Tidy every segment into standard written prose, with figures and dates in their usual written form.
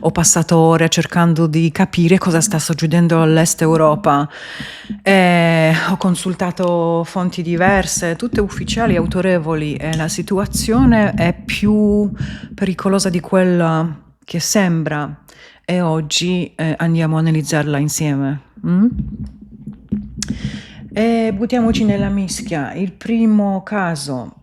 Ho passato ore cercando di capire cosa sta succedendo all'Est Europa. Ho consultato fonti diverse, tutte ufficiali e autorevoli, e la situazione è più pericolosa di quella che sembra. E oggi andiamo a analizzarla insieme. Mm? E buttiamoci nella mischia. Il primo caso,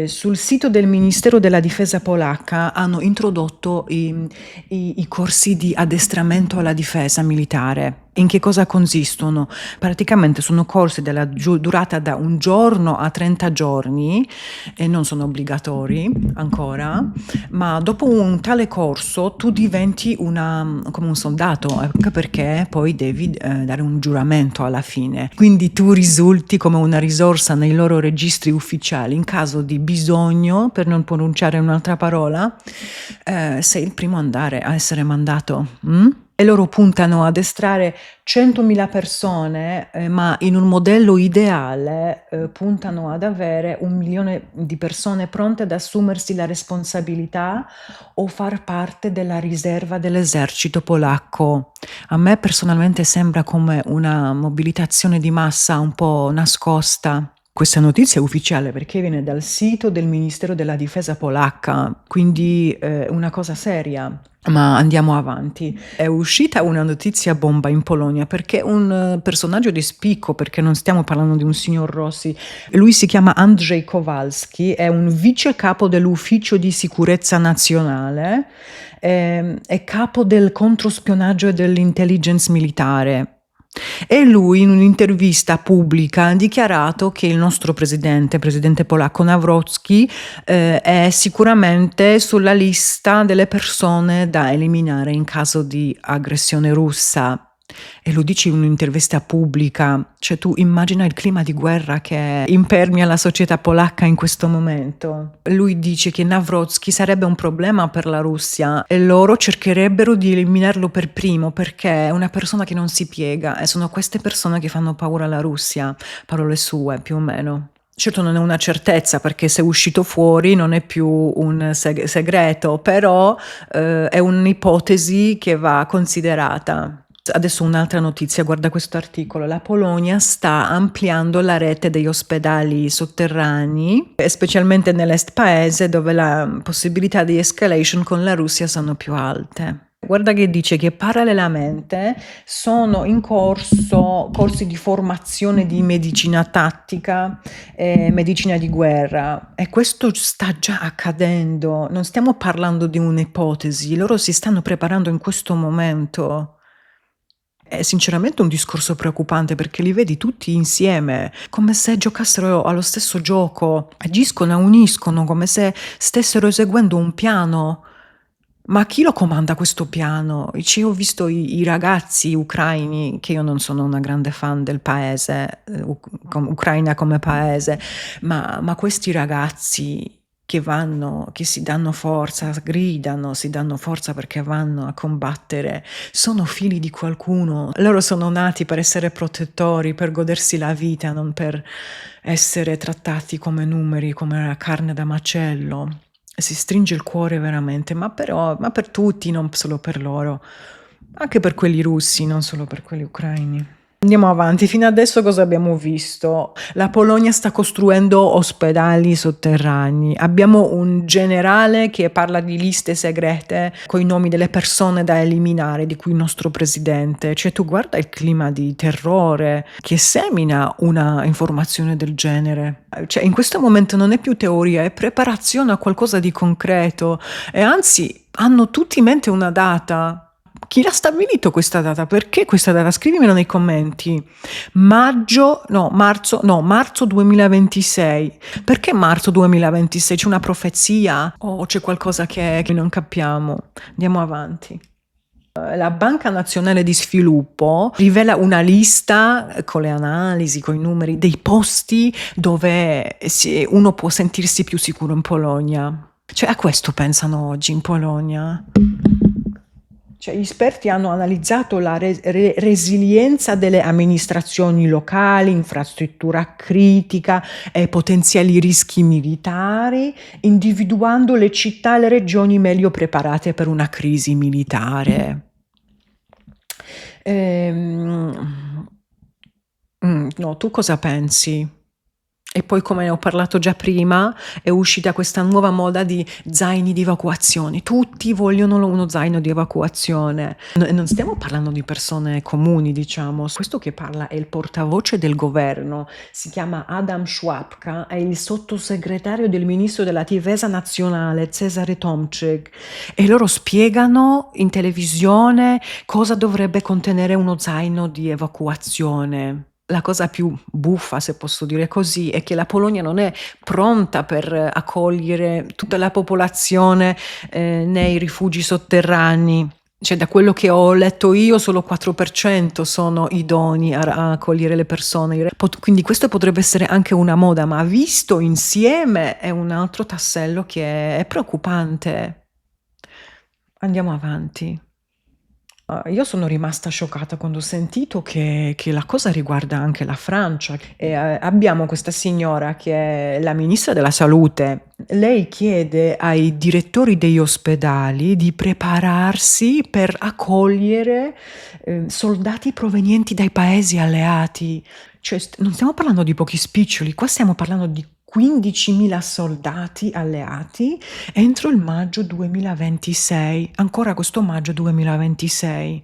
sul sito del Ministero della Difesa polacca hanno introdotto i corsi di addestramento alla difesa militare. In che cosa consistono? Praticamente sono corsi della durata da 1 giorno a 30 giorni e non sono obbligatori ancora, ma dopo un tale corso tu diventi come un soldato, anche perché poi devi dare un giuramento alla fine. Quindi tu risulti come una risorsa nei loro registri ufficiali in caso di bisogno, per non pronunciare un'altra parola, sei il primo a essere mandato. E loro puntano ad addestrare 100.000 persone, ma in un modello ideale puntano ad avere 1 milione di persone pronte ad assumersi la responsabilità o far parte della riserva dell'esercito polacco. A me personalmente sembra come una mobilitazione di massa un po' nascosta. Questa notizia è ufficiale perché viene dal sito del Ministero della Difesa polacca, quindi una cosa seria. Ma andiamo avanti. È uscita una notizia bomba in Polonia perché un personaggio di spicco, perché non stiamo parlando di un signor Rossi, lui si chiama Andrzej Kowalski, è un vice capo dell'Ufficio di Sicurezza Nazionale, è capo del controspionaggio e dell'intelligence militare. E lui in un'intervista pubblica ha dichiarato che il nostro presidente polacco Nawrocki, è sicuramente sulla lista delle persone da eliminare in caso di aggressione russa. E lo dici in un'intervista pubblica, cioè tu immagina il clima di guerra che impermia la società polacca in questo momento. Lui dice che Nawrocki sarebbe un problema per la Russia e loro cercherebbero di eliminarlo per primo perché è una persona che non si piega e sono queste persone che fanno paura alla Russia, parole sue più o meno. Certo non è una certezza perché se è uscito fuori non è più un segreto, però è un'ipotesi che va considerata. Adesso un'altra notizia, guarda questo articolo. La Polonia sta ampliando la rete degli ospedali sotterranei, specialmente nell'est paese dove la possibilità di escalation con la Russia sono più alte. Guarda che dice che parallelamente sono in corso corsi di formazione di medicina tattica e medicina di guerra e questo sta già accadendo, non stiamo parlando di un'ipotesi, loro si stanno preparando in questo momento. È sinceramente un discorso preoccupante perché li vedi tutti insieme, come se giocassero allo stesso gioco, agiscono e uniscono come se stessero eseguendo un piano. Ma chi lo comanda questo piano? Ci ho visto i ragazzi ucraini, che io non sono una grande fan del paese, Ucraina come paese, ma questi ragazzi che si danno forza, gridano, si danno forza perché vanno a combattere, sono figli di qualcuno. Loro sono nati per essere protettori, per godersi la vita, non per essere trattati come numeri, come carne da macello. Si stringe il cuore veramente, ma per tutti, non solo per loro, anche per quelli russi, non solo per quelli ucraini. Andiamo avanti, fino adesso cosa abbiamo visto? La Polonia sta costruendo ospedali sotterranei, abbiamo un generale che parla di liste segrete con i nomi delle persone da eliminare, di cui il nostro presidente, cioè tu guarda il clima di terrore che semina una informazione del genere, cioè in questo momento non è più teoria, è preparazione a qualcosa di concreto e anzi hanno tutti in mente una data. Chi l'ha stabilito questa data? Perché questa data? Scrivimelo nei commenti. Marzo 2026. Perché marzo 2026? C'è una profezia? O c'è qualcosa che non capiamo? Andiamo avanti. La Banca Nazionale di Sviluppo rivela una lista con le analisi, con i numeri, dei posti dove uno può sentirsi più sicuro in Polonia. Cioè a questo pensano oggi in Polonia. Cioè, gli esperti hanno analizzato la resilienza delle amministrazioni locali, infrastruttura critica e potenziali rischi militari, individuando le città e le regioni meglio preparate per una crisi militare. Ehm, no, tu cosa pensi? E poi, come ne ho parlato già prima, è uscita questa nuova moda di zaini di evacuazione. Tutti vogliono uno zaino di evacuazione. Non stiamo parlando di persone comuni, diciamo. Questo che parla è il portavoce del governo, si chiama Adam Szłapka, è il sottosegretario del ministro della difesa nazionale, Cesare Tomczyk, e loro spiegano in televisione cosa dovrebbe contenere uno zaino di evacuazione. La cosa più buffa, se posso dire così, è che la Polonia non è pronta per accogliere tutta la popolazione nei rifugi sotterranei. Cioè, da quello che ho letto io, solo 4% sono idonei a accogliere le persone. Quindi questo potrebbe essere anche una moda, ma visto insieme è un altro tassello che è preoccupante. Andiamo avanti. Io sono rimasta scioccata quando ho sentito che la cosa riguarda anche la Francia. Abbiamo questa signora che è la ministra della salute. Lei chiede ai direttori degli ospedali di prepararsi per accogliere soldati provenienti dai paesi alleati. Cioè, non stiamo parlando di pochi spiccioli, qua stiamo parlando di 15.000 soldati alleati entro il maggio 2026, ancora questo maggio 2026.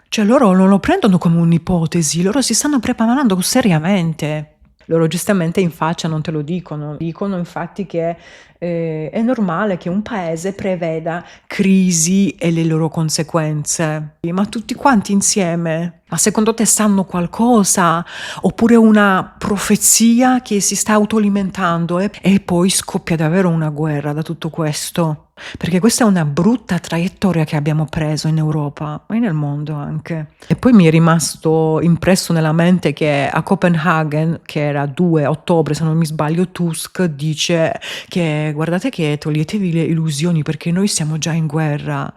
Cioè, loro non lo prendono come un'ipotesi, loro si stanno preparando seriamente. Loro giustamente in faccia non te lo dicono infatti che è normale che un paese preveda crisi e le loro conseguenze, ma tutti quanti insieme. Ma secondo te sanno qualcosa? Oppure una profezia che si sta autoalimentando e poi scoppia davvero una guerra da tutto questo? Perché questa è una brutta traiettoria che abbiamo preso in Europa e nel mondo anche. E poi mi è rimasto impresso nella mente che a Copenaghen, che era 2 ottobre se non mi sbaglio, Tusk dice che guardate che toglietevi le illusioni perché noi siamo già in guerra.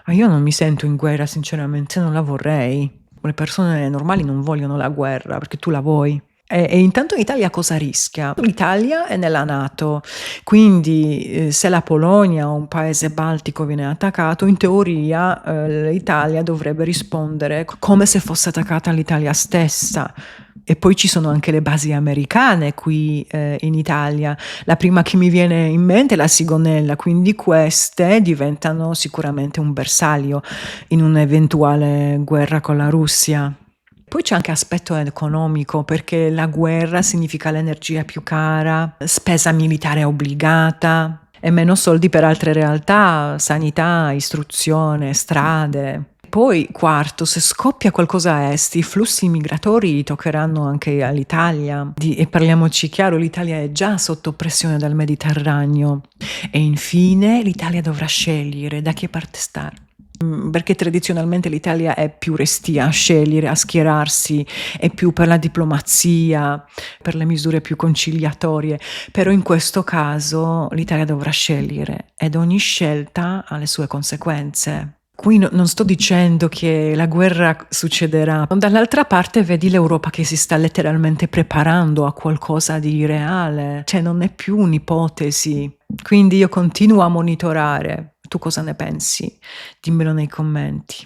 Ma io non mi sento in guerra, sinceramente, non la vorrei. Le persone normali non vogliono la guerra perché tu la vuoi. E intanto l'Italia cosa rischia? L'Italia è nella NATO, quindi se la Polonia o un paese baltico viene attaccato, in teoria l'Italia dovrebbe rispondere come se fosse attaccata l'Italia stessa. E poi ci sono anche le basi americane qui in Italia. La prima che mi viene in mente è la Sigonella, quindi queste diventano sicuramente un bersaglio in un'eventuale guerra con la Russia. Poi c'è anche aspetto economico, perché la guerra significa l'energia più cara, spesa militare obbligata e meno soldi per altre realtà, sanità, istruzione, strade. Poi, quarto, se scoppia qualcosa a est, i flussi migratori toccheranno anche all'Italia. E parliamoci chiaro, l'Italia è già sotto pressione dal Mediterraneo. E infine l'Italia dovrà scegliere da che parte stare. Perché tradizionalmente l'Italia è più restia a scegliere, a schierarsi, è più per la diplomazia, per le misure più conciliatorie, però in questo caso l'Italia dovrà scegliere ed ogni scelta ha le sue conseguenze. Qui non sto dicendo che la guerra succederà, dall'altra parte vedi l'Europa che si sta letteralmente preparando a qualcosa di reale, cioè non è più un'ipotesi, quindi io continuo a monitorare. Tu cosa ne pensi? Dimmelo nei commenti.